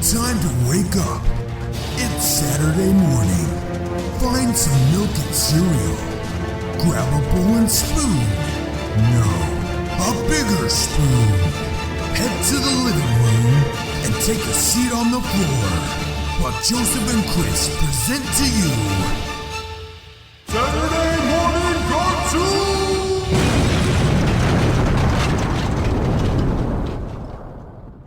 Time to wake up. It's Saturday morning. Find some milk and cereal. Grab a bowl and spoon. No, a bigger spoon. Head to the living room and take a seat on the floor while Joseph and Chris present to you Saturday Morning Cartoon!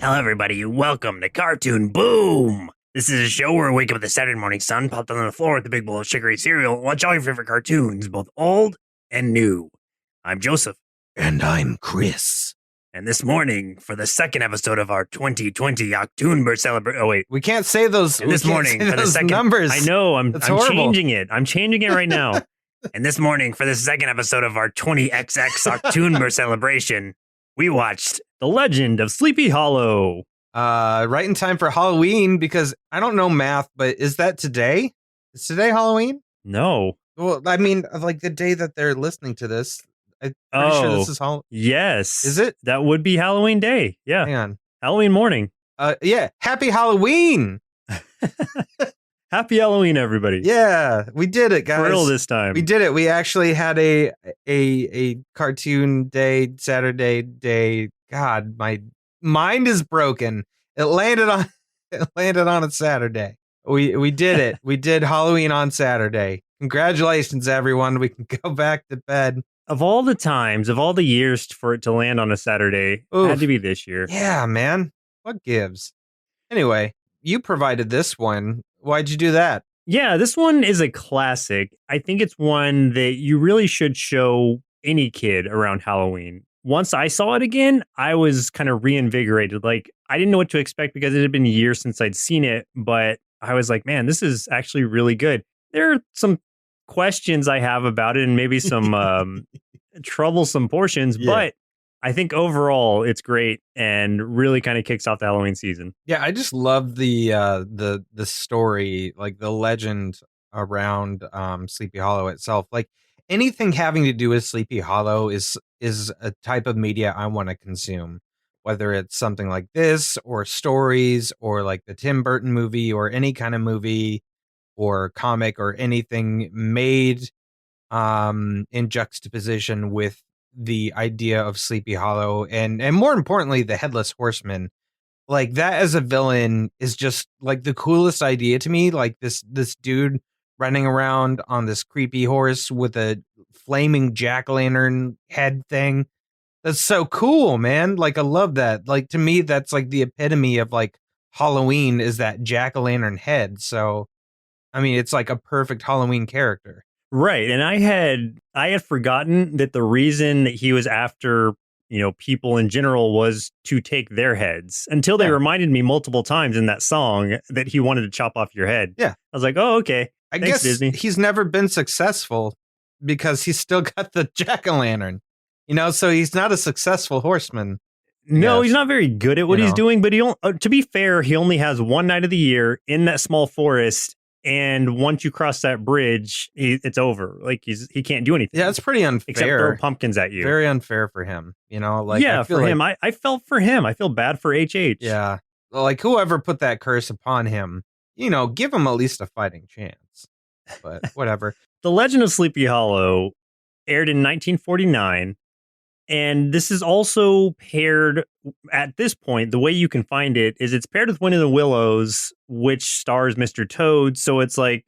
Hello, everybody. Welcome to Cartoon Boom. This is a show where we wake up with the Saturday morning sun, popped on the floor with a big bowl of sugary cereal, and watch all your favorite cartoons, both old and new. I'm Joseph. And I'm Chris. And this morning, for the second episode of our 2020 October celebration. Oh, wait. We can't say those. And this morning, for the second numbers. I know. I'm changing it. I'm changing it right now. And this morning, for the second episode of our 20XX October celebration, we watched The Legend of Sleepy Hollow. Right in time for Halloween, because I don't know math, but is that today? Is today Halloween? No. Well, I mean, like the day that they're listening to this. I'm pretty sure this is Halloween. Yes. Is it? That would be Halloween day. Yeah. Hang on. Halloween morning. Yeah. Happy Halloween. Happy Halloween, everybody. Yeah, we did it, guys. For real this time. We did it. We actually had a cartoon day, Saturday day. God, my mind is broken. It landed on a Saturday. We did it. We did Halloween on Saturday. Congratulations, everyone. We can go back to bed. Of all the times, of all the years for it to land on a Saturday, it had to be this year. Yeah, man. What gives? Anyway, you provided this one. Why'd you do that? Yeah, this one is a classic. I think it's one that you really should show any kid around Halloween. Once I saw it again, I was kind of reinvigorated. Like, I didn't know what to expect because it had been years since I'd seen it, but I was like, man, this is actually really good. There are some questions I have about it and maybe some troublesome portions, but I think overall it's great and really kind of kicks off the Halloween season. Yeah, I just love the story, like the legend around Sleepy Hollow itself. Like anything having to do with Sleepy Hollow is a type of media I want to consume, whether it's something like this or stories or like the Tim Burton movie or any kind of movie or comic or anything made in juxtaposition with the idea of Sleepy Hollow and more importantly the Headless Horseman. Like that as a villain is just like the coolest idea to me. Like this dude running around on this creepy horse with a flaming jack-o'-lantern head thing. That's so cool, man. Like I love that. Like to me that's like the epitome of like Halloween is that jack-o'-lantern head. So I mean it's like a perfect Halloween character. Right. And I had forgotten that the reason that he was after, people in general was to take their heads until they reminded me multiple times in that song that he wanted to chop off your head. Yeah. I was like, oh, okay. I Thanks, guess Disney. He's never been successful because he's still got the jack-o'-lantern, so he's not a successful horseman. No, he's not very good at what he's doing, but to be fair, he only has one night of the year in that small forest. And once you cross that bridge, it's over. Like he can't do anything. Yeah, it's pretty unfair. Except throw pumpkins at you. Very unfair for him. Like yeah, for him. I felt for him. I feel bad for HH. Yeah, like whoever put that curse upon him, give him at least a fighting chance. But whatever. The Legend of Sleepy Hollow aired in 1949. And this is also paired at this point. The way you can find it is it's paired with Wind in the Willows, which stars Mr. Toad. So it's like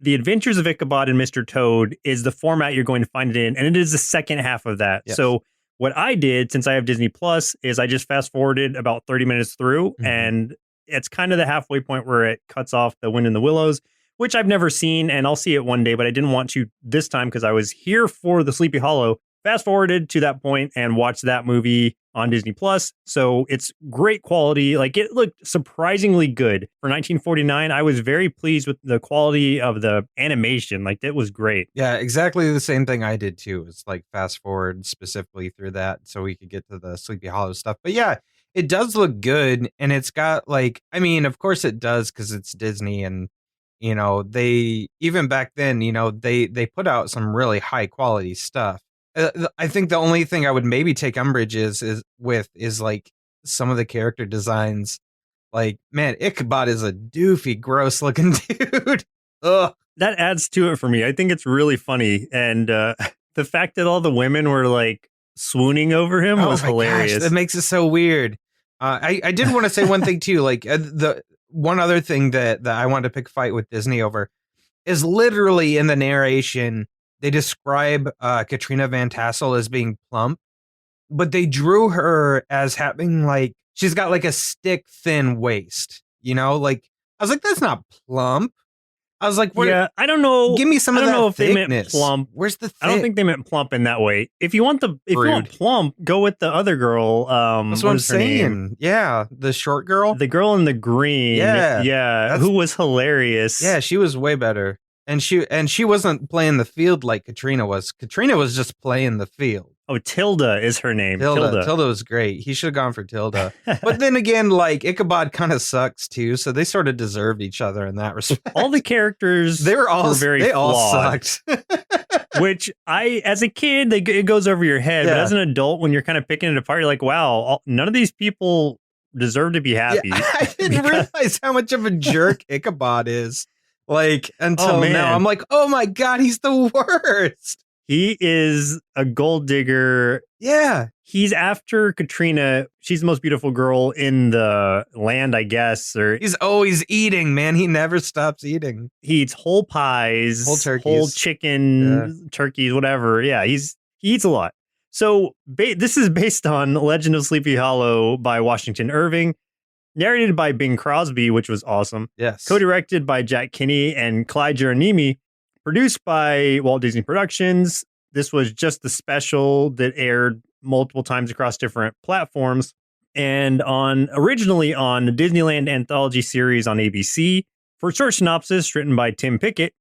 The Adventures of Ichabod and Mr. Toad is the format you're going to find it in. And it is the second half of that. Yes. So what I did, since I have Disney Plus, is I just fast forwarded about 30 minutes through. Mm-hmm. And it's kind of the halfway point where it cuts off the Wind in the Willows, which I've never seen. And I'll see it one day, but I didn't want to this time because I was here for the Sleepy Hollow. Fast forwarded to that point and watched that movie on Disney Plus. So it's great quality. Like it looked surprisingly good for 1949. I was very pleased with the quality of the animation. Like it was great. Yeah, exactly the same thing I did too. It's like fast forward specifically through that so we could get to the Sleepy Hollow stuff. But yeah, it does look good. And it's got like, I mean, of course it does because it's Disney and they even back then, they put out some really high quality stuff. I think the only thing I would maybe take umbrage is like some of the character designs Like, man, Ichabod is a doofy, gross looking dude. Ugh. That adds to it for me. I think it's really funny. And the fact that all the women were like swooning over him was hilarious. Gosh, that makes it so weird. I did want to say one thing too. Like the one other thing that I wanted to pick a fight with Disney over is literally in the narration, they describe Katrina Van Tassel as being plump, but they drew her as having like, she's got like a stick thin waist, you know, like I was like, that's not plump. I was like, yeah, I don't know. Give me some of that know if thickness. They meant plump. Where's the thick? I don't think they meant plump in that way. If you want plump, go with the other girl. That's what I'm saying. Yeah, the short girl. The girl in the green. Yeah, who was hilarious. Yeah, she was way better. And she wasn't playing the field like Katrina was. Katrina was just playing the field. Oh, Tilda is her name. Tilda was great. He should have gone for Tilda. But then again, like Ichabod kind of sucks too, so they sort of deserved each other in that respect. All the characters were very flawed. All sucked. Which as a kid, it goes over your head. Yeah. But as an adult, when you're kind of picking it apart, you're like, wow, none of these people deserve to be happy. Yeah, I didn't realize how much of a jerk Ichabod is. Like, until now, I'm like, oh my God, he's the worst. He is a gold digger. Yeah. He's after Katrina. She's the most beautiful girl in the land, I guess. Or he's always eating, man. He never stops eating. He eats whole pies, whole turkeys, whole chicken, turkeys, whatever. Yeah, he eats a lot. So this is based on Legend of Sleepy Hollow by Washington Irving. Narrated by Bing Crosby, which was awesome. Yes. Co-directed by Jack Kinney and Clyde Geronimi. Produced by Walt Disney Productions. This was just the special that aired multiple times across different platforms. And originally on the Disneyland Anthology series on ABC. For a short synopsis, written by Tim Pickett.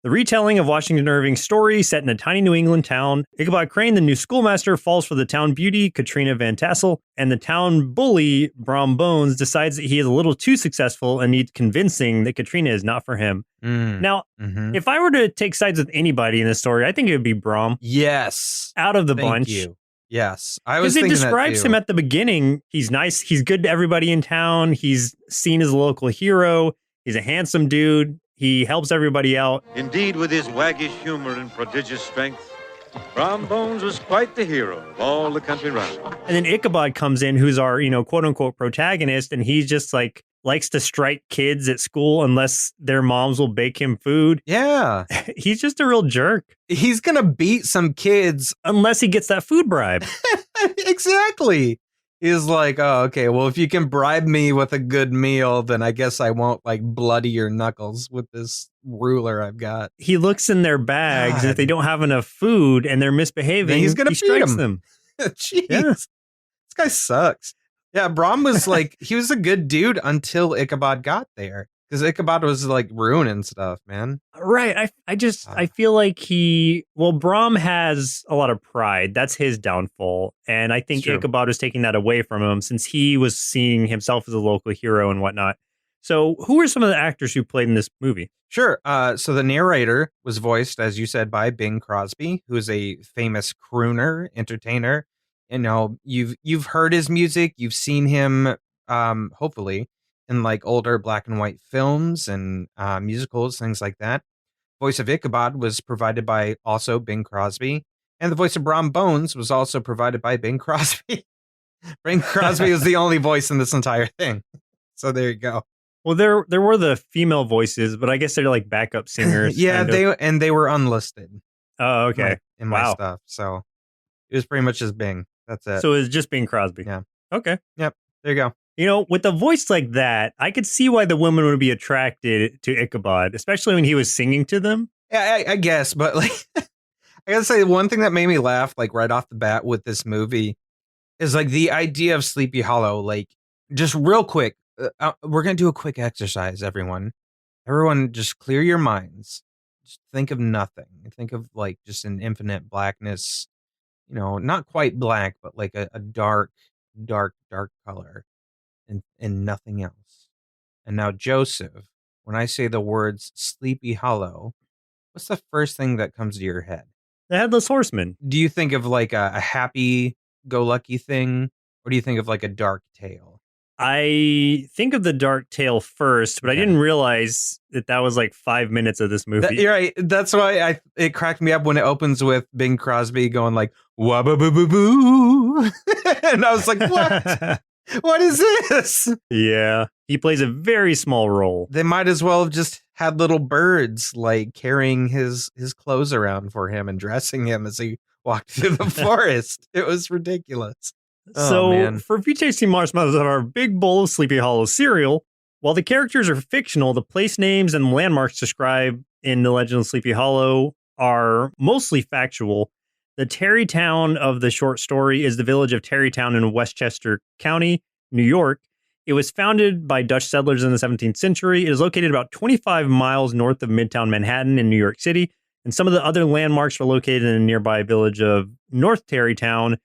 The retelling of Washington Irving's story set in a tiny New England town. Ichabod Crane, the new schoolmaster, falls for the town beauty, Katrina Van Tassel, and the town bully, Brom Bones, decides that he is a little too successful and needs convincing that Katrina is not for him. Now, if I were to take sides with anybody in this story, I think it would be Brom. Yes. Out of the bunch. You. Yes. I was thinking that too. Because it describes him at the beginning. He's nice. He's good to everybody in town. He's seen as a local hero. He's a handsome dude. He helps everybody out. Indeed, with his waggish humor and prodigious strength, Brom Bones was quite the hero of all the country round. And then Ichabod comes in, who's our, quote unquote protagonist, and he's just like likes to strike kids at school unless their moms will bake him food. Yeah. He's just a real jerk. He's gonna beat some kids unless he gets that food bribe. Exactly. He's like, oh, okay, well, if you can bribe me with a good meal, then I guess I won't like bloody your knuckles with this ruler I've got. He looks in their bags, and if they don't have enough food and they're misbehaving, then he's gonna strikes them. Jeez. Yeah. This guy sucks. Yeah, Brom was like, he was a good dude until Ichabod got there. Because Ichabod was like ruining stuff, man. Right. I feel like Brom has a lot of pride. That's his downfall. And I think Ichabod was taking that away from him since he was seeing himself as a local hero and whatnot. So who are some of the actors who played in this movie? Sure. So the narrator was voiced, as you said, by Bing Crosby, who is a famous crooner, entertainer. You've heard his music. You've seen him, hopefully, in like older black and white films and musicals, things like that. Voice of Ichabod was provided by also Bing Crosby. And the voice of Brom Bones was also provided by Bing Crosby. Bing Crosby is the only voice in this entire thing. So there you go. Well, there were the female voices, but I guess they're like backup singers. Yeah, they were unlisted. Oh, okay. In my stuff. So it was pretty much just Bing. That's it. So it was just Bing Crosby. Yeah. Okay. Yep. There you go. With a voice like that, I could see why the women would be attracted to Ichabod, especially when he was singing to them. Yeah, I guess. But like, I gotta say, one thing that made me laugh, like right off the bat with this movie, is like the idea of Sleepy Hollow. Like, just real quick, we're gonna do a quick exercise, everyone. Everyone, just clear your minds. Just think of nothing. Think of like just an infinite blackness. Not quite black, but like a dark color. And nothing else. And now, Joseph, when I say the words Sleepy Hollow, what's the first thing that comes to your head? The Headless Horseman. Do you think of like a happy-go-lucky thing, or do you think of like a dark tale? I think of the Dark Tale first, but I Okay. didn't realize that was like 5 minutes of this movie. You're right. That's why it cracked me up when it opens with Bing Crosby going like wabba boo boo boo, and I was like, what? What is this? Yeah, he plays a very small role. They might as well have just had little birds like carrying his clothes around for him and dressing him as he walked through the forest. It was ridiculous. Oh, So man. for VTC Marshmallows of our big bowl of Sleepy Hollow cereal, while the characters are fictional, the place names and landmarks described in The Legend of Sleepy Hollow are mostly factual. The Tarrytown of the short story is the village of Tarrytown in Westchester County, New York. It was founded by Dutch settlers in the 17th century. It is located about 25 miles north of Midtown Manhattan in New York City. And some of the other landmarks were located in the nearby village of North Tarrytown,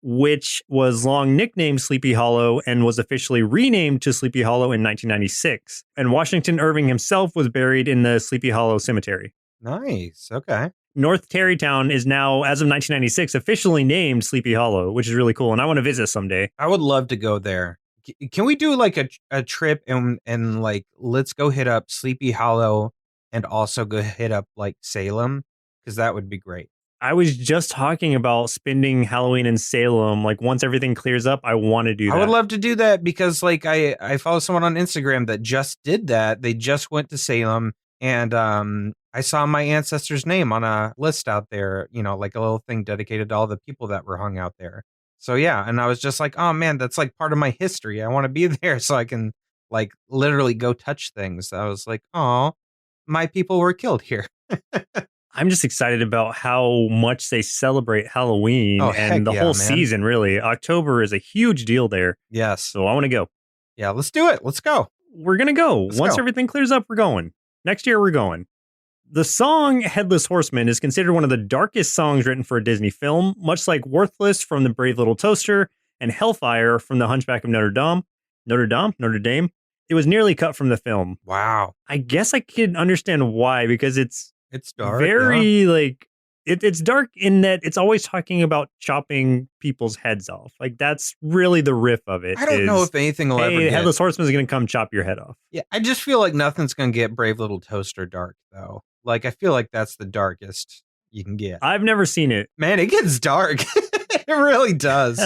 which was long nicknamed Sleepy Hollow and was officially renamed to Sleepy Hollow in 1996. And Washington Irving himself was buried in the Sleepy Hollow Cemetery. Nice. Okay. North Tarrytown is now, as of 1996, officially named Sleepy Hollow, which is really cool. And I want to visit someday. I would love to go there. Can we do like a trip and like let's go hit up Sleepy Hollow and also go hit up like Salem? Because that would be great. I was just talking about spending Halloween in Salem. Like once everything clears up, I want to do that. I would love to do that because like I follow someone on Instagram that just did that. They just went to Salem and I saw my ancestor's name on a list out there, you know, like a little thing dedicated to all the people that were hung out there. So yeah, and I was just like, oh man, that's like part of my history. I want to be there so I can like literally go touch things. I was like, oh, my people were killed here. I'm just excited about how much they celebrate Halloween Oh, heck and the yeah, whole man. season, really. October is a huge deal there. Yes. So I want to go. Yeah, let's do it. Let's go. We're going to go. Let's Once go. everything clears up, we're going. Next year, we're going. The song Headless Horseman is considered one of the darkest songs written for a Disney film, much like Worthless from The Brave Little Toaster and Hellfire from The Hunchback of Notre Dame. Notre Dame? It was nearly cut from the film. Wow. I guess I could understand why, because it's Dark. very like it's dark in that it's always talking about chopping people's heads off. Like that's really the riff of it. I don't know is, if anything will ever hey, get. Headless Horseman is going to come chop your head off. Yeah, I just feel like nothing's gonna get Brave Little Toaster dark though. Like I feel like that's the darkest you can get. I've never seen it. Man, it gets dark. It really does.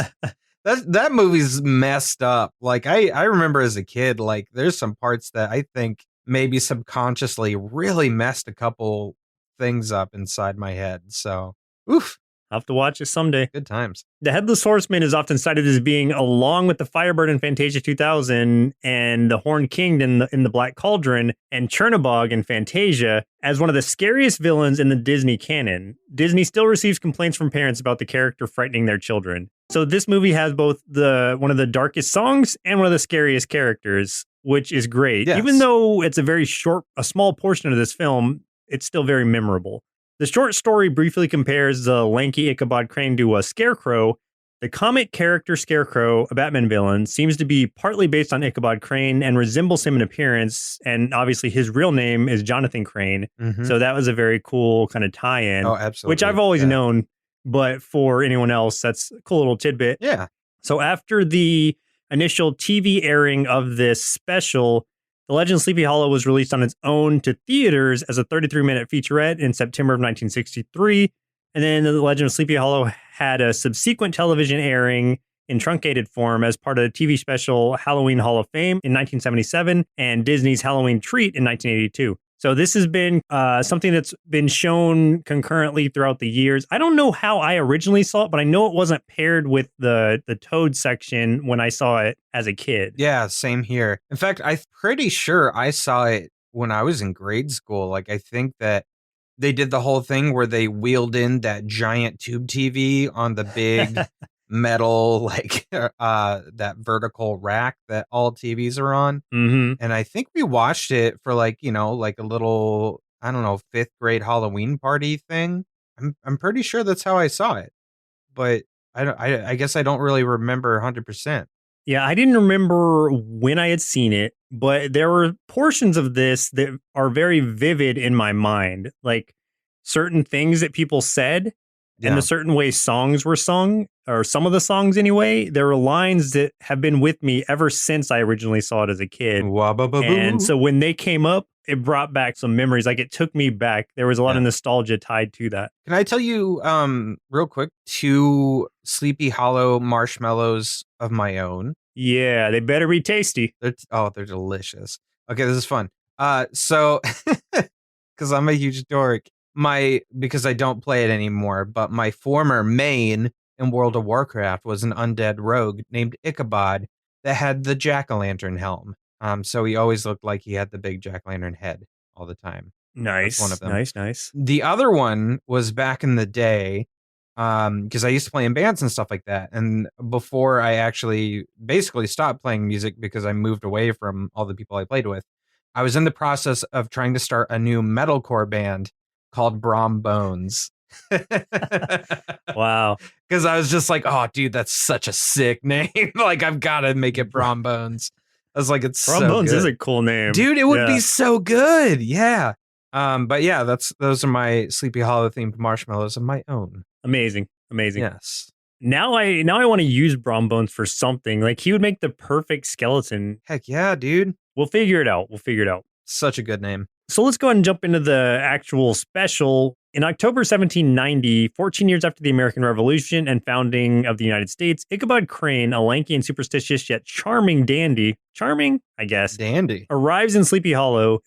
That movie's messed up. Like I remember as a kid, like there's some parts that I think maybe subconsciously really messed a couple things up inside my head. So, oof, I'll have to watch it someday. good times. The Headless Horseman is often cited as being, along with the Firebird in Fantasia 2000 and the Horned King in the Black Cauldron and Chernabog in Fantasia, as one of the scariest villains in the Disney canon. Disney still receives complaints from parents about the character frightening their children. So this movie has both one of the darkest songs and one of the scariest characters, which is great. Yes. Even though it's a small portion of this film, it's still very memorable. The short story briefly compares the lanky Ichabod Crane to a scarecrow. The comic character Scarecrow, a Batman villain, seems to be partly based on Ichabod Crane and resembles him in appearance. And obviously his real name is Jonathan Crane. Mhm. So that was a very cool kind of tie-in, Oh, absolutely. which I've always Yeah. known. But for anyone else, that's a cool little tidbit. Yeah. So after the initial TV airing of this special, The Legend of Sleepy Hollow was released on its own to theaters as a 33-minute featurette in September of 1963. And then The Legend of Sleepy Hollow had a subsequent television airing in truncated form as part of the TV special Halloween Hall of Fame in 1977 and Disney's Halloween Treat in 1982. So this has been something that's been shown concurrently throughout the years. I don't know how I originally saw it, but I know it wasn't paired with the Toad section when I saw it as a kid. Yeah, same here. In fact, I'm pretty sure I saw it when I was in grade school. Like, I think that they did the whole thing where they wheeled in that giant tube TV on the big metal, like, that vertical rack that all TVs are on. Mm-hmm. And I think we watched it for like, you know, like a little, I don't know, 5th grade Halloween party thing. I'm pretty sure that's how I saw it. But I guess I don't really remember 100%. Yeah, I didn't remember when I had seen it, but there were portions of this that are very vivid in my mind, like certain things that people said Yeah. and the certain way songs were sung. or some of the songs anyway, there are lines that have been with me ever since I originally saw it as a kid. And so when they came up, it brought back some memories. Like it took me back. There was a lot of nostalgia tied to that. Can I tell you real quick 2 Sleepy Hollow marshmallows of my own? Yeah, they better be tasty. They're delicious. Okay, this is fun. So because I'm a huge dork, because I don't play it anymore, but my former main in World of Warcraft was an undead rogue named Ichabod that had the jack-o'-lantern helm. So he always looked like he had the big jack-o'-lantern head all the time. Nice. That's one of them. Nice. The other one was back in the day, because I used to play in bands and stuff like that. And before I actually basically stopped playing music because I moved away from all the people I played with, I was in the process of trying to start a new metalcore band called Brom Bones. Wow. Because I was just like, oh, dude, that's such a sick name. Like, I've got to make it Brom Bones. I was like, it's Brom so Bones good. is a cool name. Dude, it would be so good. Yeah. But yeah, those are my Sleepy Hollow themed marshmallows of my own. Amazing. Yes. Now I want to use Brom Bones for something. Like he would make the perfect skeleton. Heck yeah, dude. We'll figure it out. Such a good name. So let's go ahead and jump into the actual special. In October 1790, 14 years after the American Revolution and founding of the United States, Ichabod Crane, a lanky and superstitious yet charming dandy, arrives in Sleepy Hollow,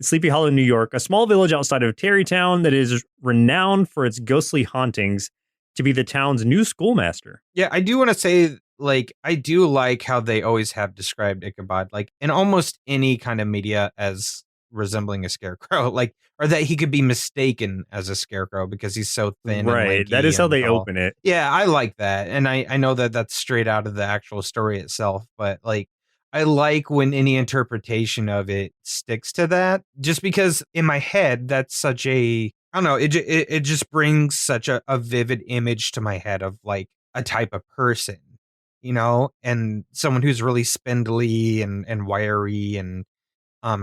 New York, a small village outside of Tarrytown that is renowned for its ghostly hauntings, to be the town's new schoolmaster. Yeah, I do want to say, like, I do like how they always have described Ichabod, like, in almost any kind of media as resembling a scarecrow, like, or that he could be mistaken as a scarecrow because he's so thin. Right, that is how they open it. Yeah, I like that, and I know that that's straight out of the actual story itself, but like, I like when any interpretation of it sticks to that, just because in my head that's such a, I don't know, it just brings such a vivid image to my head of like a type of person, you know, and someone who's really spindly and wiry and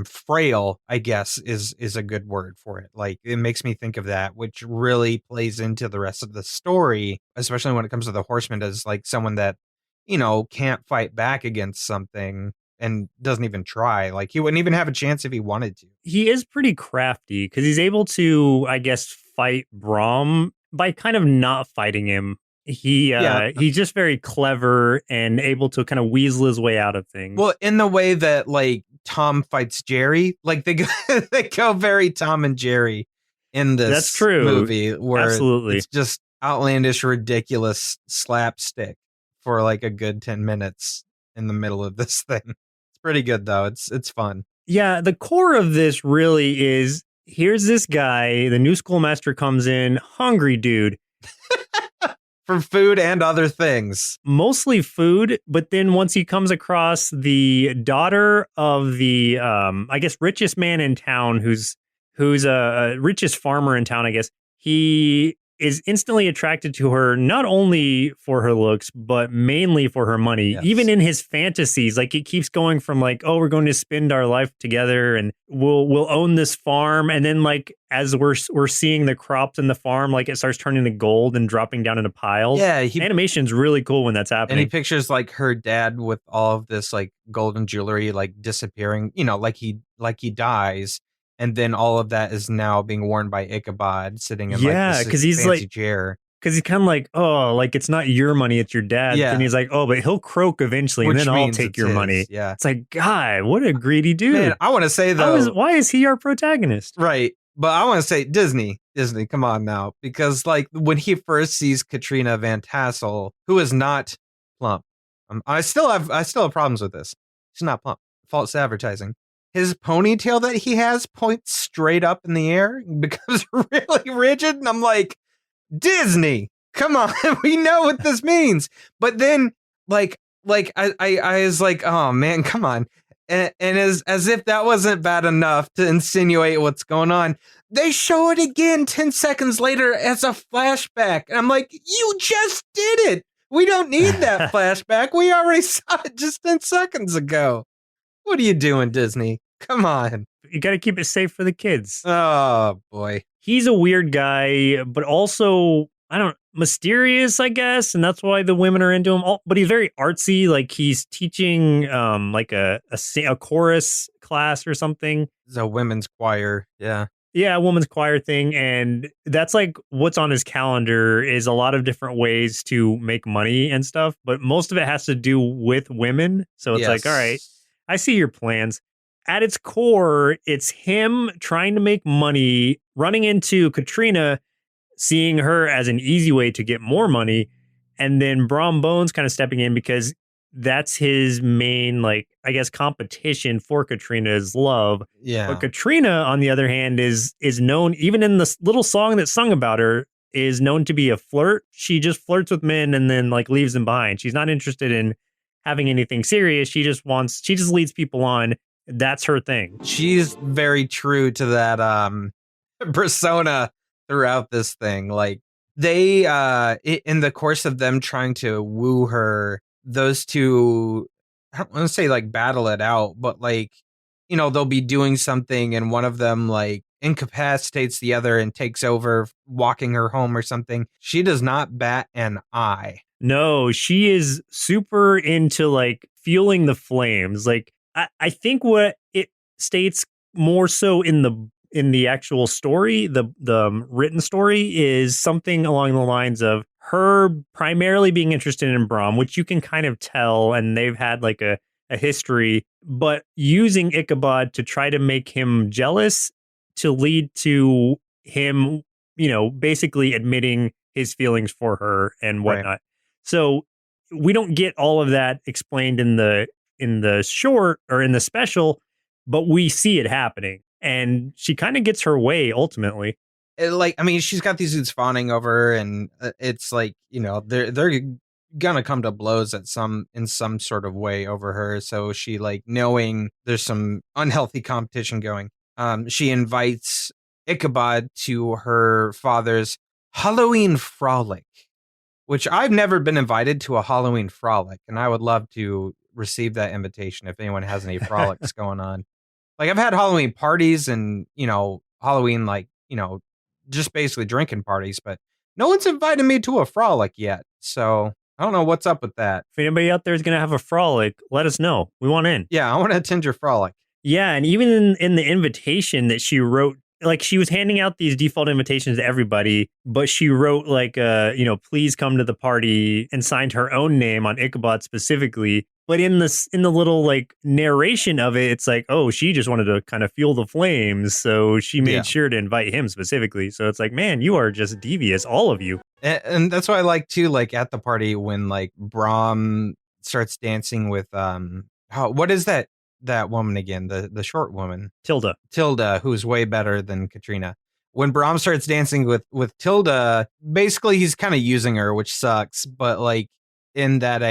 frail, I guess is a good word for it. Like it makes me think of that, which really plays into the rest of the story, especially when it comes to the Horseman, as like someone that, you know, can't fight back against something and doesn't even try. Like he wouldn't even have a chance if he wanted to. He is pretty crafty because he's able to, I guess, fight Brom by kind of not fighting him. He's just very clever and able to kind of weasel his way out of things. Well, in the way that like Tom fights Jerry, like they go very Tom and Jerry in this That's true. movie, where Absolutely. It's just outlandish, ridiculous slapstick for like a good 10 minutes in the middle of this thing. It's pretty good though. It's fun. Yeah, the core of this really is, here's this guy, the new schoolmaster comes in, hungry dude. For food and other things. Mostly food, but then once he comes across the daughter of the, I guess, richest man in town, who's a richest farmer in town, I guess, he is instantly attracted to her, not only for her looks, but mainly for her money. Yes. Even in his fantasies, like it keeps going from like, oh, we're going to spend our life together and we'll own this farm. And then like, as we're seeing the crops in the farm, like it starts turning to gold and dropping down into piles. Yeah. Animation's really cool when that's happening. And he pictures like her dad with all of this like golden jewelry, like disappearing, you know, like he dies. And then all of that is now being worn by Ichabod sitting in like this he's fancy like, chair. Because he's kind of like, oh, like it's not your money, it's your dad's. Yeah. And he's like, oh, but he'll croak eventually, and then I'll take your money. Yeah. It's like, God, what a greedy dude. Man, I want to say though, why is he our protagonist? Right. But I want to say Disney, come on now. Because like when he first sees Katrina Van Tassel, who is not plump. I still have problems with this. She's not plump. False advertising. His ponytail that he has points straight up in the air, becomes really rigid. And I'm like, Disney, come on. We know what this means. But then like I was like, oh man, come on. And as if that wasn't bad enough to insinuate what's going on, they show it again 10 seconds later as a flashback. And I'm like, you just did it. We don't need that flashback. We already saw it just 10 seconds ago. What are you doing, Disney? Come on. You got to keep it safe for the kids. Oh, boy. He's a weird guy, but also, mysterious, I guess, and that's why the women are into him. But he's very artsy. Like he's teaching like a chorus class or something. It's a women's choir. Yeah. Yeah, a woman's choir thing. And that's like what's on his calendar is a lot of different ways to make money and stuff. But most of it has to do with women. So it's like, all right, I see your plans. At its core, it's him trying to make money, running into Katrina, seeing her as an easy way to get more money, and then Brom Bones kind of stepping in because that's his main, like, I guess, competition for Katrina's love. Yeah. But Katrina, on the other hand, is known, even in this little song that's sung about her, is known to be a flirt. She just flirts with men and then like leaves them behind. She's not interested in having anything serious. She just leads people on. That's her thing. She's very true to that persona throughout this thing. Like they in the course of them trying to woo her, those two, I don't want to say like battle it out, but like, you know, they'll be doing something and one of them like incapacitates the other and takes over walking her home or something. She does not bat an eye. No, she is super into like feeling the flames. Like I think what it states more so in the actual story, the written story, is something along the lines of her primarily being interested in Brom, which you can kind of tell, and they've had like a history, but using Ichabod to try to make him jealous to lead to him, you know, basically admitting his feelings for her and whatnot. Right. So we don't get all of that explained in the short or in the special, but we see it happening. And she kind of gets her way ultimately. Like, I mean, she's got these dudes fawning over her, and it's like, you know, they're gonna come to blows in some sort of way over her. So she, like, knowing there's some unhealthy competition going, she invites Ichabod to her father's Halloween frolic, which I've never been invited to a Halloween frolic, and I would love to receive that invitation if anyone has any frolics going on. Like, I've had Halloween parties and, you know, Halloween, like, you know, just basically drinking parties, but no one's invited me to a frolic yet. So I don't know what's up with that. If anybody out there is going to have a frolic, let us know. We want in. Yeah, I want to attend your frolic. Yeah, and even in the invitation that she wrote, like she was handing out these default invitations to everybody, but she wrote like, you know, please come to the party, and signed her own name on Ichabod specifically. But in the little like narration of it, it's like, oh, she just wanted to kind of fuel the flames, so she made sure to invite him specifically. So it's like, man, you are just devious, all of you. And that's why I like too, like at the party when like Brom starts dancing with what is that woman again? The short woman, Tilda, who's way better than Katrina. When Brom starts dancing with Tilda, basically he's kind of using her, which sucks, but like, in that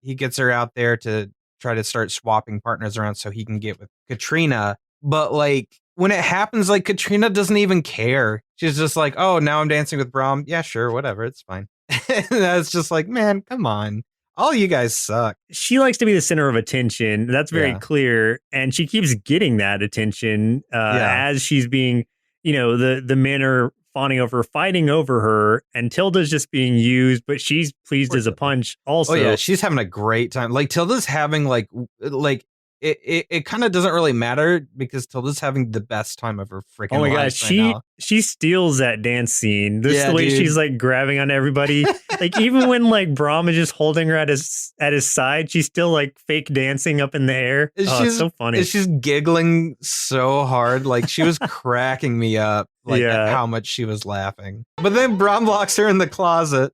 he gets her out there to try to start swapping partners around so he can get with Katrina. But like when it happens, like Katrina doesn't even care. She's just like, oh, now I'm dancing with Brom. Yeah, sure, whatever, it's fine. And that's just like, man, come on. All you guys suck. She likes to be the center of attention. That's very clear. And she keeps getting that attention as she's being, you know, the men are fawning over her, fighting over her, and Tilda's just being used, but she's pleased as a punch also. Oh yeah, she's having a great time. Like Tilda's having like it kind of doesn't really matter because Tilda's having the best time of her freaking life. Oh my gosh, she steals that dance scene. The way she's like grabbing on everybody. Like even when like Brom is just holding her at his side, she's still like fake dancing up in the air. It's so funny. She's giggling so hard. Like she was cracking me up. Like at how much she was laughing. But then Brom locks her in the closet.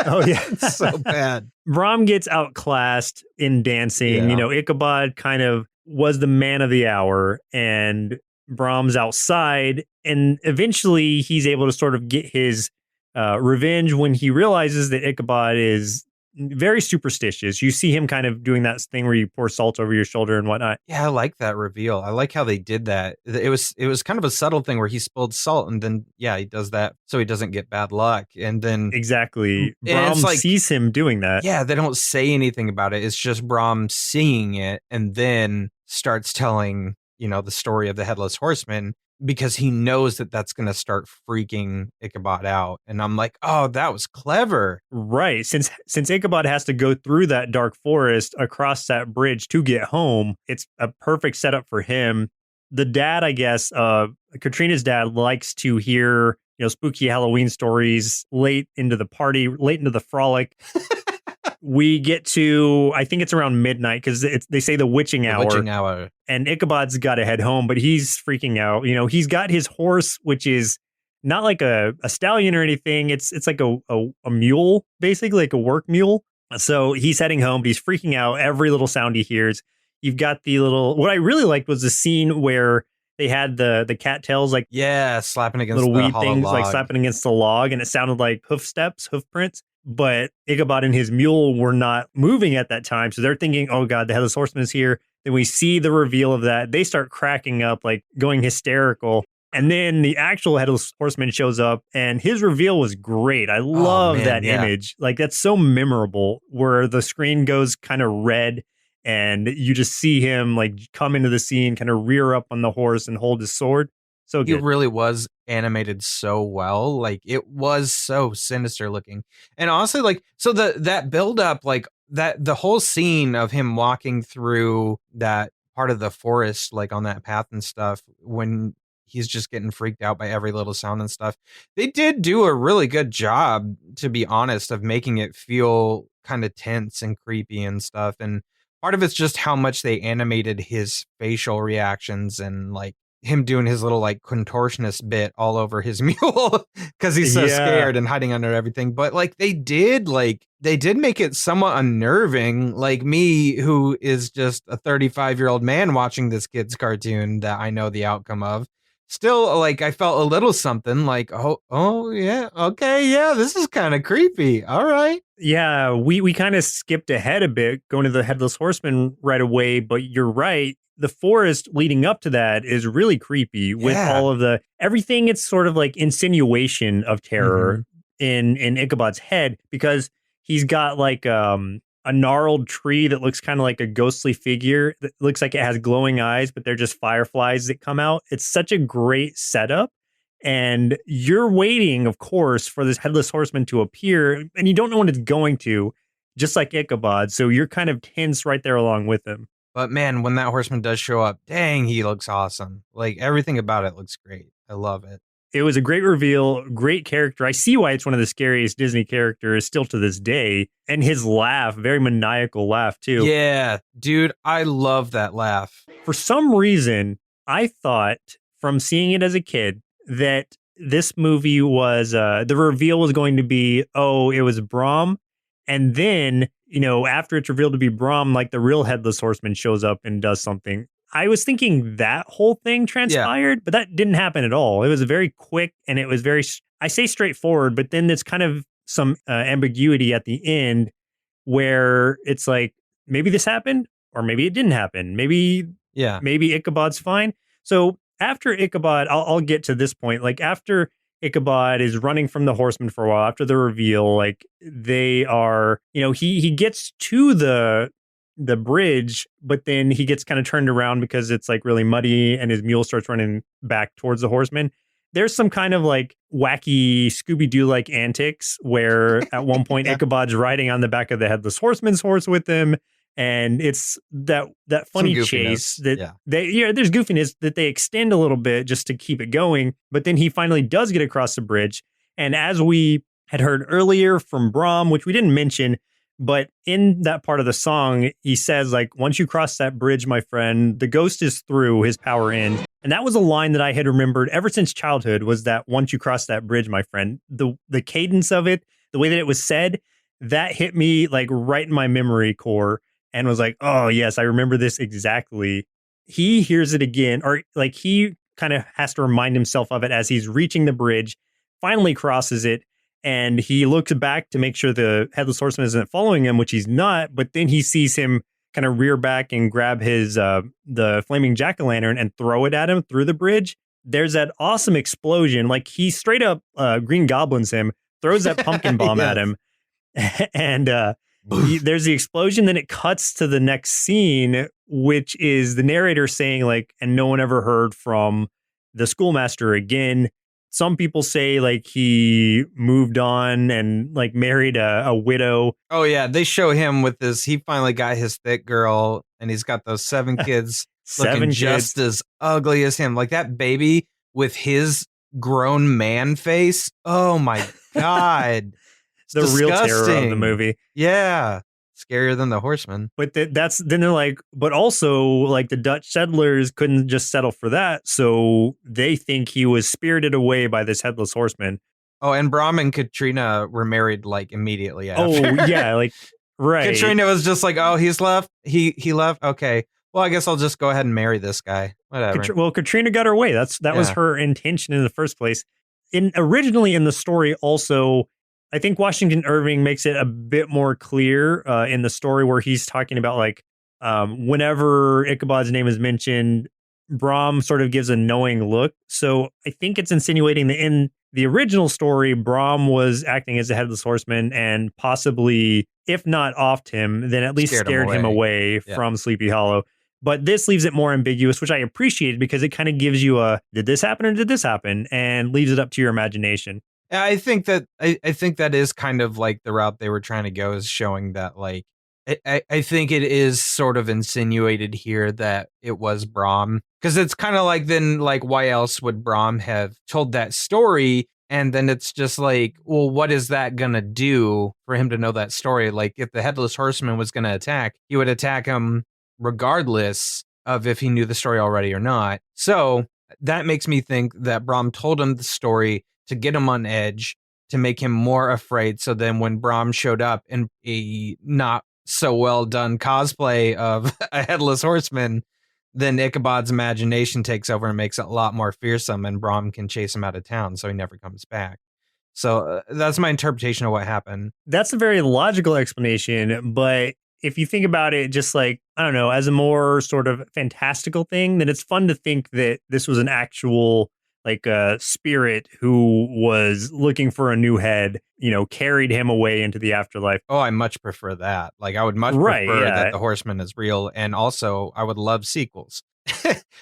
Oh yeah. It's so bad. Brom gets outclassed in dancing. Yeah. You know, Ichabod kind of was the man of the hour, and Brom's outside, and eventually he's able to sort of get his revenge when he realizes that Ichabod is very superstitious. You see him kind of doing that thing where you pour salt over your shoulder and whatnot. Yeah, I like that reveal. I like how they did that. It was kind of a subtle thing where he spilled salt, and then he does that so he doesn't get bad luck. And then exactly, Brom sees him doing that. Yeah, they don't say anything about it. It's just Brom seeing it, and then starts telling the story of the Headless Horseman, because he knows that that's going to start freaking Ichabod out. And I'm like, oh, that was clever. Right. Since Ichabod has to go through that dark forest across that bridge to get home, it's a perfect setup for him. The dad, I guess, Katrina's dad likes to hear, spooky Halloween stories late into the party, late into the frolic. We get to, I think it's around midnight, because they say the witching hour. And Ichabod's got to head home, but he's freaking out. He's got his horse, which is not like a stallion or anything. It's like a mule, basically, like a work mule. So he's heading home, but he's freaking out every little sound he hears. You've got what I really liked was the scene where they had the cattails, like slapping against little the weed hollow things, log. like slapping against the log, and it sounded like hoof prints. But Ichabod and his mule were not moving at that time, so they're thinking, "Oh God, the Headless Horseman is here." Then we see the reveal of that. They start cracking up, like going hysterical. And then the actual Headless Horseman shows up, and his reveal was great. I love that image. Like, that's so memorable, where the screen goes kind of red, and you just see him like come into the scene, kind of rear up on the horse and hold his sword. So good. It really was animated so well. Like, it was so sinister looking. And honestly, like, so that build up, like that, the whole scene of him walking through that part of the forest, like on that path and stuff, when he's just getting freaked out by every little sound and stuff. They did do a really good job, to be honest, of making it feel kind of tense and creepy and stuff. And part of it's just how much they animated his facial reactions, and like him doing his little like contortionist bit all over his mule because he's so scared and hiding under everything. But like they did make it somewhat unnerving, like me, who is just a 35-year-old man watching this kid's cartoon that I know the outcome of. Still, like, I felt a little something like, oh yeah, okay, yeah, this is kind of creepy. All right. Yeah, we kind of skipped ahead a bit, going to the Headless Horseman right away, but you're right. The forest leading up to that is really creepy with all of everything. It's sort of like insinuation of terror in Ichabod's head, because he's got like a gnarled tree that looks kind of like a ghostly figure that looks like it has glowing eyes, but they're just fireflies that come out. It's such a great setup. And you're waiting, of course, for this Headless Horseman to appear, and you don't know when it's going to, just like Ichabod. So you're kind of tense right there along with him. But man, when that horseman does show up, dang, he looks awesome. Like, everything about it looks great. I love it. It was a great reveal, great character. I see why it's one of the scariest Disney characters still to this day. And his laugh, very maniacal laugh, too. Yeah, dude, I love that laugh. For some reason, I thought from seeing it as a kid that this movie was, the reveal was going to be, it was Brom. And then, after it's revealed to be Brom, like the real Headless Horseman shows up and does something. I was thinking that whole thing transpired, but that didn't happen at all. It was very quick, and it was very, I say straightforward, but then there's kind of some ambiguity at the end where it's like, maybe this happened or maybe it didn't happen. Maybe Ichabod's fine. So after Ichabod, I'll get to this point. Like, after Ichabod is running from the horseman for a while, after the reveal, like, they are, he gets to the bridge, but then he gets kind of turned around because it's like really muddy, and his mule starts running back towards the horseman. There's some kind of like wacky Scooby-Doo like antics where at one point Ichabod's riding on the back of the Headless Horseman's horse with him, and it's that funny chase that there's goofiness that they extend a little bit just to keep it going, but then he finally does get across the bridge. And as we had heard earlier from Brom, which we didn't mention, but in that part of the song, he says, like, once you cross that bridge, my friend, the ghost is through, his power ends. And that was a line that I had remembered ever since childhood, was that once you cross that bridge, my friend, the cadence of it, the way that it was said, that hit me like right in my memory core and was like, oh, yes, I remember this exactly. He hears it again, or like he kind of has to remind himself of it as he's reaching the bridge, finally crosses it. And he looks back to make sure the Headless Horseman isn't following him, which he's not. But then he sees him kind of rear back and grab his the flaming jack-o'-lantern and throw it at him through the bridge. There's that awesome explosion. Like, he straight up Green Goblins him, throws that pumpkin bomb at him. And there's the explosion. Then it cuts to the next scene which is the narrator saying like, and no one ever heard from the schoolmaster again. Some people say like he moved on and like married a widow. Oh yeah, they show him with this. He finally got his thick girl, and he's got those 7 kids looking just as ugly as him. Like that baby with his grown man face. Oh my god, it's the disgusting. Real terror of the movie. Yeah, scarier than the Horseman. But then they're like, but also like the Dutch settlers couldn't just settle for that, so they think he was spirited away by this headless horseman. Oh, and Brom and Katrina were married like immediately after. Oh yeah, like right. Katrina was just like, oh, he's left. He left. Okay, well, I guess I'll just go ahead and marry this guy. Whatever. Katrina got her way. That was her intention in the first place. Originally in the story, also, I think Washington Irving makes it a bit more clear in the story where he's talking about like whenever Ichabod's name is mentioned, Brom sort of gives a knowing look. So I think it's insinuating that in the original story, Brom was acting as a headless horseman and possibly, if not offed him, then at least scared him away from Sleepy Hollow. But this leaves it more ambiguous, which I appreciate because it kind of gives you a, did this happen or did this happen? And leaves it up to your imagination. Yeah, I think that is kind of like the route they were trying to go, is showing that like, I think it is sort of insinuated here that it was Brom, because it's kind of like, then like, why else would Brom have told that story? And then it's just like, well, what is that going to do for him to know that story? Like if the Headless Horseman was going to attack, he would attack him regardless of if he knew the story already or not. So that makes me think that Brom told him the story to get him on edge, to make him more afraid. So then when Brom showed up in a not so well done cosplay of a headless horseman, then Ichabod's imagination takes over and makes it a lot more fearsome, and Brom can chase him out of town so he never comes back. So that's my interpretation of what happened. That's a very logical explanation, but if you think about it just like, I don't know, as a more sort of fantastical thing, then it's fun to think that this was an actual like a spirit who was looking for a new head, carried him away into the afterlife. Oh, I much prefer that. Like I would much prefer that the Horseman is real. And also I would love sequels.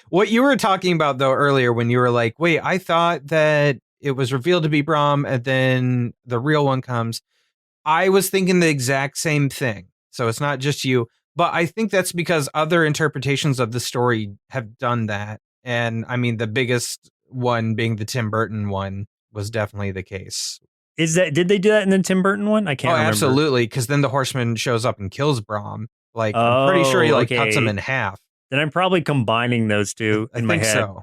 What you were talking about though earlier, when you were like, wait, I thought that it was revealed to be Brom and then the real one comes. I was thinking the exact same thing. So it's not just you, but I think that's because other interpretations of the story have done that. And I mean, the biggest one being the Tim Burton one was definitely the case. Did they do that in the Tim Burton one? I can't remember. Absolutely, because then the Horseman shows up and kills Brom. Like I'm pretty sure he cuts him in half. Then I'm probably combining those two in my head. I think so.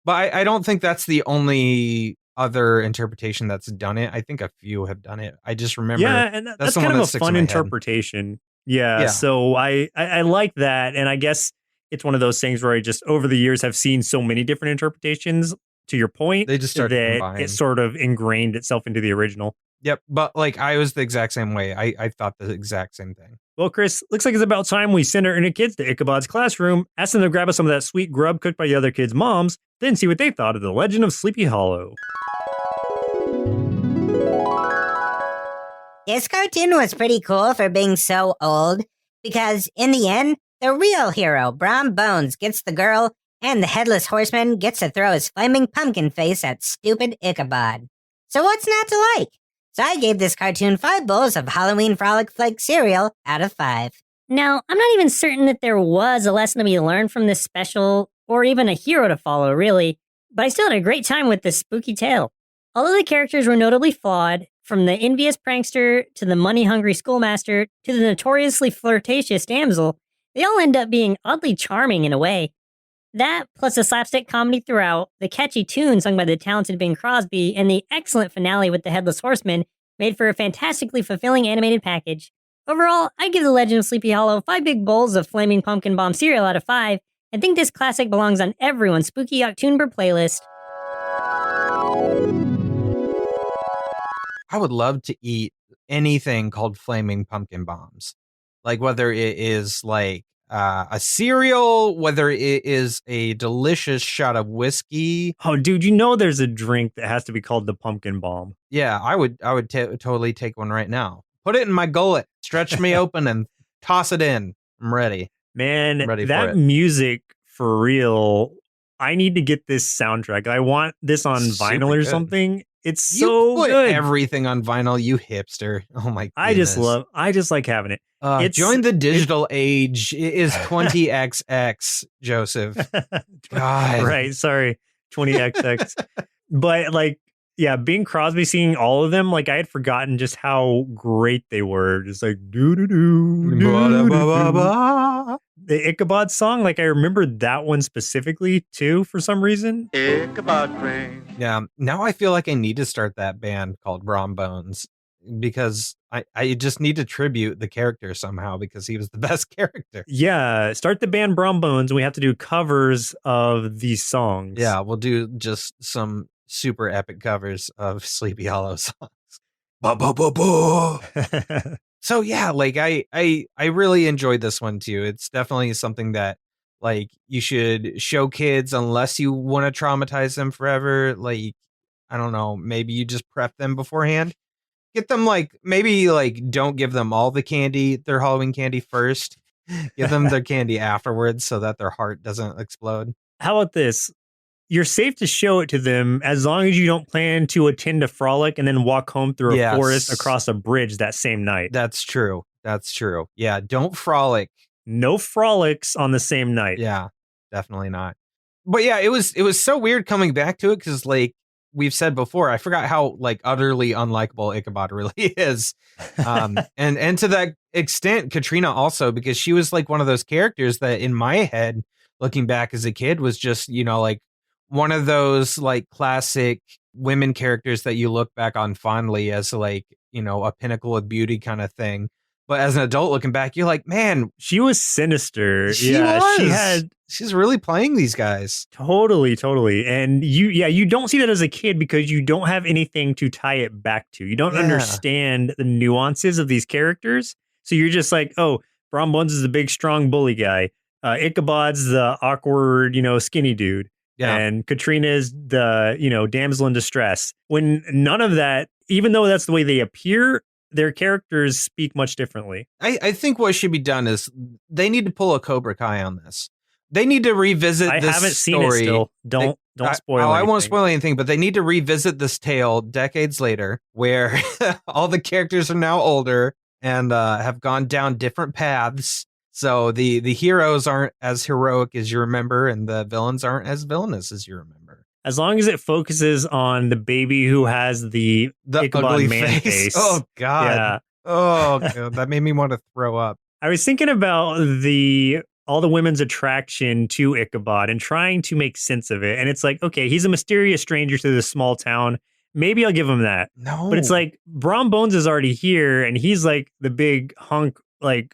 But I don't think that's the only other interpretation that's done it. I think a few have done it. I just remember. Yeah, and that's kind of a fun interpretation. Yeah, so I like that, and I guess it's one of those things where I just over the years have seen so many different interpretations. To your point, they just started that combining. It sort of ingrained itself into the original. Yep, but like I was the exact same way. I thought the exact same thing. Well, Chris, looks like it's about time we send our inner kids to Ichabod's classroom, ask them to grab us some of that sweet grub cooked by the other kids' moms, then see what they thought of the Legend of Sleepy Hollow. This cartoon was pretty cool for being so old, because in the end, the real hero, Brom Bones, gets the girl, and the Headless Horseman gets to throw his flaming pumpkin face at stupid Ichabod. So what's not to like? So I gave this cartoon 5 bowls of Halloween Frolic Flake cereal out of 5. Now, I'm not even certain that there was a lesson to be learned from this special, or even a hero to follow, really, but I still had a great time with this spooky tale. Although the characters were notably flawed, from the envious prankster to the money-hungry schoolmaster to the notoriously flirtatious damsel, they all end up being oddly charming in a way. That, plus the slapstick comedy throughout, the catchy tune sung by the talented Bing Crosby, and the excellent finale with the Headless Horseman made for a fantastically fulfilling animated package. Overall, I give The Legend of Sleepy Hollow 5 big bowls of Flaming Pumpkin Bomb cereal out of 5, and think this classic belongs on everyone's spooky October playlist. I would love to eat anything called Flaming Pumpkin Bombs. Like whether it is like a cereal, whether it is a delicious shot of whiskey. Oh, dude, there's a drink that has to be called the pumpkin bomb. Yeah, I would totally take one right now. Put it in my gullet, stretch me open, and toss it in. I'm ready. Man, I'm ready for that it. music for real. I need to get this soundtrack. I want this on Super vinyl or good. something. It's You so put good. everything on vinyl, you hipster. Oh my goodness. I just like having it. Join the digital age. It is 20XX, Joseph. God. Right, sorry. 20XX. But like, yeah, Bing Crosby singing all of them, like I had forgotten just how great they were. Just like doo doo doo. Ba-da-ba-ba-ba. The Ichabod song, like I remember that one specifically too for some reason. Ichabod Crane. Yeah, now I feel like I need to start that band called Brom Bones because I just need to tribute the character somehow because he was the best character. Yeah, start the band Brom Bones and we have to do covers of these songs. Yeah, we'll do just some super epic covers of Sleepy Hollow songs. Ba-ba-ba-ba. So yeah, like I really enjoyed this one too. It's definitely something that like you should show kids unless you want to traumatize them forever. Like I don't know, maybe you just prep them beforehand. Get them like maybe like don't give them all the candy, their Halloween candy first. Give them their candy afterwards so that their heart doesn't explode. How about this? You're safe to show it to them as long as you don't plan to attend a frolic and then walk home through a Yes. forest across a bridge that same night. That's true. That's true. Yeah, don't frolic. No frolics on the same night. Yeah, definitely not. But yeah, it was so weird coming back to it because like we've said before, I forgot how like utterly unlikable Ichabod really is. And to that extent, Katrina also, because she was like one of those characters that in my head, looking back as a kid, was just, you know, like one of those like classic women characters that you look back on fondly as like, you know, a pinnacle of beauty kind of thing. But as an adult looking back, you're like, man, She was sinister. she she's really playing these guys. Totally. And you don't see that as a kid because you don't have anything to tie it back to. You don't Yeah. understand the nuances of these characters. So you're just like, oh, Brom Bones is the big, strong bully guy. Ichabod's the awkward, skinny dude. Yeah. And Katrina's the, damsel in distress. When none of that, even though that's the way they appear, their characters speak much differently. I think what should be done is they need to pull a Cobra Kai on this. They need to revisit I this haven't story. seen it still. Don't spoil I won't anything. spoil anything, but they need to revisit this tale decades later where all the characters are now older and have gone down different paths. So the heroes aren't as heroic as you remember, and the villains aren't as villainous as you remember. As long as it focuses on the baby who has the Ichabod ugly man face. face. Oh God. Yeah. Oh God. That made me want to throw up. I was thinking about all the women's attraction to Ichabod and trying to make sense of it. And it's like, okay, he's a mysterious stranger to this small town. Maybe I'll give him that. No. But it's like Brom Bones is already here and he's like the big hunk, like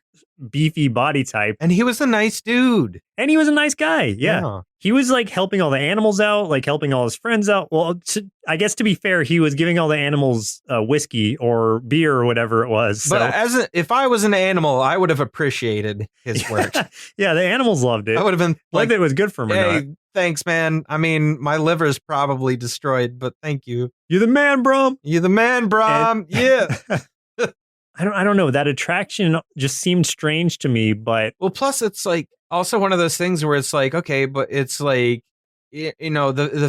beefy body type. And he was a nice dude. And he was a nice guy. Yeah. He was like helping all the animals out, like helping all his friends out. Well, I guess to be fair, he was giving all the animals whiskey or beer or whatever it was. But if I was an animal, I would have appreciated his work. Yeah, the animals loved it. I would have been like, Whether it was good for him or not. hey, thanks, man. I mean, my liver's probably destroyed, but thank you. You're the man, Brom. You're the man, Brom. Yeah. I don't know. That attraction just seemed strange to me, but Well, plus it's like also one of those things where it's like, okay, but it's like, the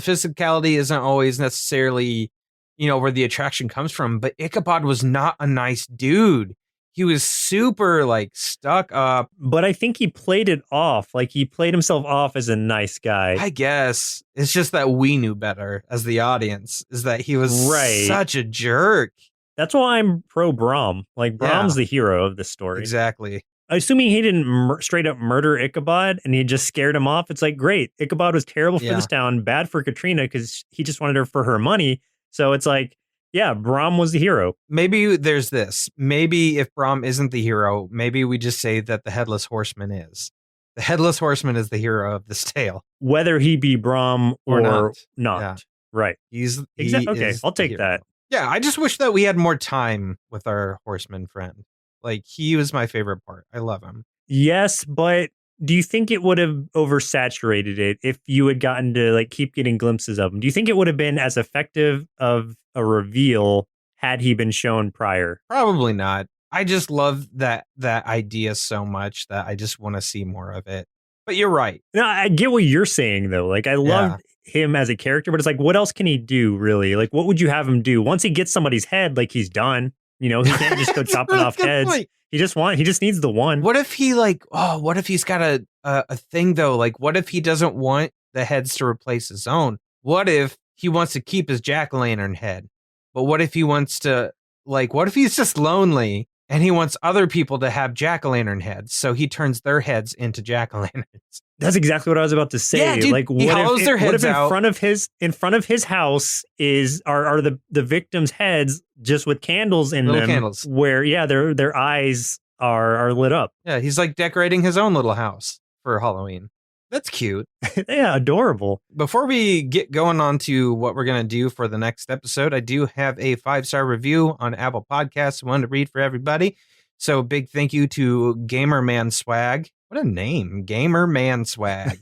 physicality isn't always necessarily, where the attraction comes from. But Ichabod was not a nice dude. He was super like stuck up. I think he played it off. Like he played himself off as a nice guy. I guess it's just that we knew better as the audience is that he was such a jerk. That's why I'm pro Brom. Like Brom's the hero of the story. Exactly. Assuming he didn't straight up murder Ichabod and he just scared him off. It's like, great. Ichabod was terrible for this town, bad for Katrina because he just wanted her for her money. So it's like, yeah, Brom was the hero. Maybe there's this. Maybe if Brom isn't the hero, maybe we just say that the Headless Horseman is. The Headless Horseman is the hero of this tale. Whether he be Brom or not. Yeah. Right. Okay, I'll take that. Yeah, I just wish that we had more time with our horseman friend. Like, he was my favorite part. I love him. Yes, but do you think it would have oversaturated it if you had gotten to like keep getting glimpses of him? Do you think it would have been as effective of a reveal had he been shown prior? Probably not. I just love that idea so much that I just want to see more of it. But you're right. No, I get what you're saying though. Like I love him as a character, but it's like, what else can he do really? Like, what would you have him do? Once he gets somebody's head, like he's done. He can't just go chopping off heads. Point. He just needs the one. What if he what if he's got a thing though? Like, what if he doesn't want the heads to replace his own? What if he wants to keep his jack-o'-lantern head? But what if he wants to, what if he's just lonely and he wants other people to have jack-o'-lantern heads? So he turns their heads into jack-o'-lanterns. That's exactly what I was about to say. Yeah, dude, like, he hollows their heads what if out. in front of his house are the victims' heads just with candles in Little them, candles. where their eyes are lit up. Yeah, he's like decorating his own little house for Halloween. That's cute. Yeah, adorable. Before we get going on to what we're going to do for the next episode, I do have a 5-star review on Apple Podcasts I wanted to read for everybody. So big thank you to Gamerman Swag. What a name, Gamerman Swag,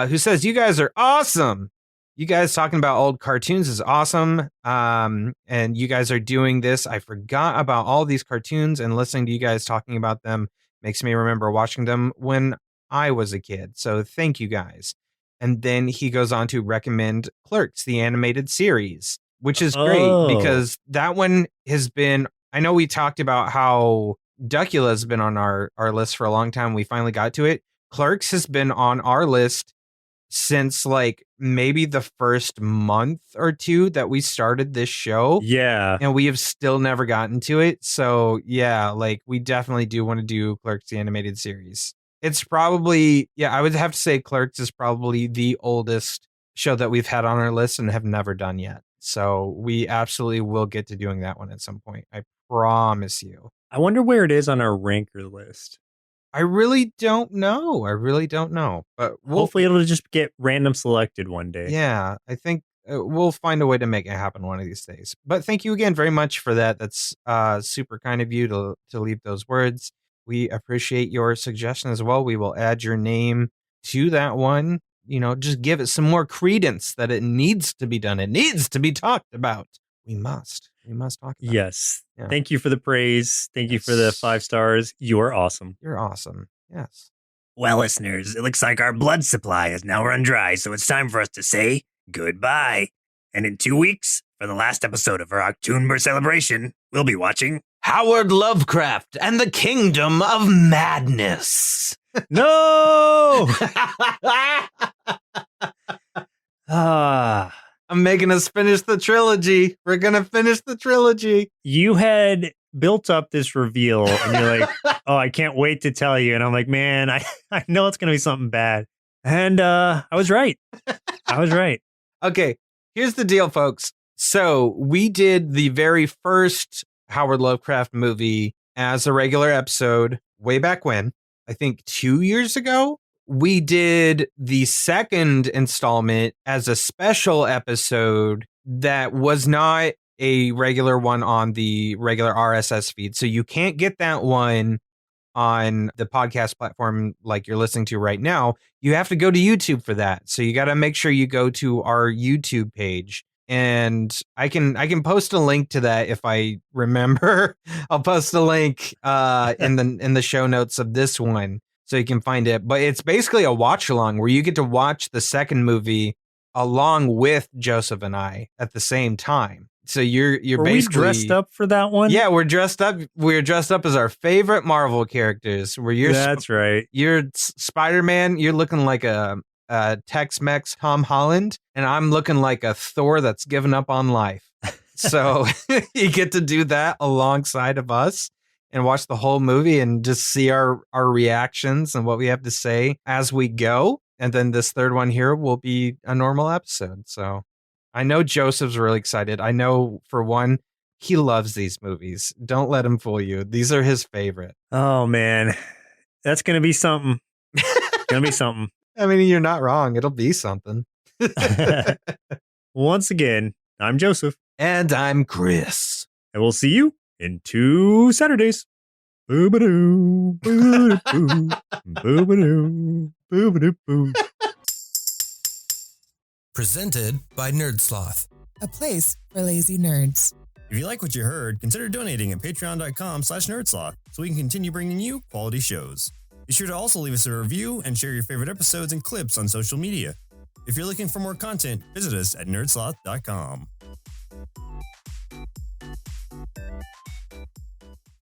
who says, you guys are awesome. You guys talking about old cartoons is awesome. And you guys are doing this. I forgot about all these cartoons, and listening to you guys talking about them makes me remember watching them when I was a kid. So thank you guys. And then he goes on to recommend Clerks, the animated series, which is great because that one has been, I know we talked about how Duckula has been on our list for a long time. We finally got to it. Clerks has been on our list since maybe the first month or two that we started this show. Yeah. And we have still never gotten to it. So yeah, we definitely do want to do Clerks, the animated series. It's probably, I would have to say Clerks is probably the oldest show that we've had on our list and have never done yet. So we absolutely will get to doing that one at some point. I promise you. I wonder where it is on our ranker list. I really don't know. But hopefully it'll just get random selected one day. Yeah, I think we'll find a way to make it happen one of these days. But thank you again very much for that. That's super kind of you to leave those words. We appreciate your suggestion as well. We will add your name to that one. Just give it some more credence that it needs to be done. It needs to be talked about. We must talk about it. Yes. Yeah. Thank you for the praise. Thank you for the 5 stars. You are awesome. You're awesome. Yes. Well, listeners, it looks like our blood supply has now run dry, so it's time for us to say goodbye. And in 2 weeks, for the last episode of our October celebration, we'll be watching Howard Lovecraft and the Kingdom of Madness. No! I'm making us finish the trilogy. We're going to finish the trilogy. You had built up this reveal and you're like, oh, I can't wait to tell you. And I'm like, man, I know it's going to be something bad. And I was right. Okay, here's the deal, folks. So we did the very first Howard Lovecraft movie as a regular episode way back when, I think 2 years ago. We did the second installment as a special episode that was not a regular one on the regular RSS feed. So you can't get that one on the podcast platform like you're listening to right now. You have to go to YouTube for that. So you got to make sure you go to our YouTube page. And I can post a link to that if I remember. I'll post a link in the show notes of this one so you can find it. But it's basically a watch along where you get to watch the second movie along with Joseph and I at the same time. So you're Were basically we dressed up for that one? Yeah, we're dressed up. We're dressed up as our favorite Marvel characters. That's right. You're Spider-Man. You're looking like a Tex-Mex Tom Holland, and I'm looking like a Thor that's given up on life. So you get to do that alongside of us and watch the whole movie and just see our reactions and what we have to say as we go. And then this third one here will be a normal episode. So I know Joseph's really excited. I know, for one, he loves these movies. Don't let him fool you. These are his favorite. Oh, man. That's going to be something. I mean, you're not wrong. It'll be something. Once again, I'm Joseph. And I'm Chris. And we'll see you in 2 Saturdays. Boo-ba-doo, boo-ba-doo, boo-ba-doo, boo-ba-doo. Presented by Nerdsloth. A place for lazy nerds. If you like what you heard, consider donating at patreon.com/nerdsloth so we can continue bringing you quality shows. Be sure to also leave us a review and share your favorite episodes and clips on social media. If you're looking for more content, visit us at nerdsloth.com.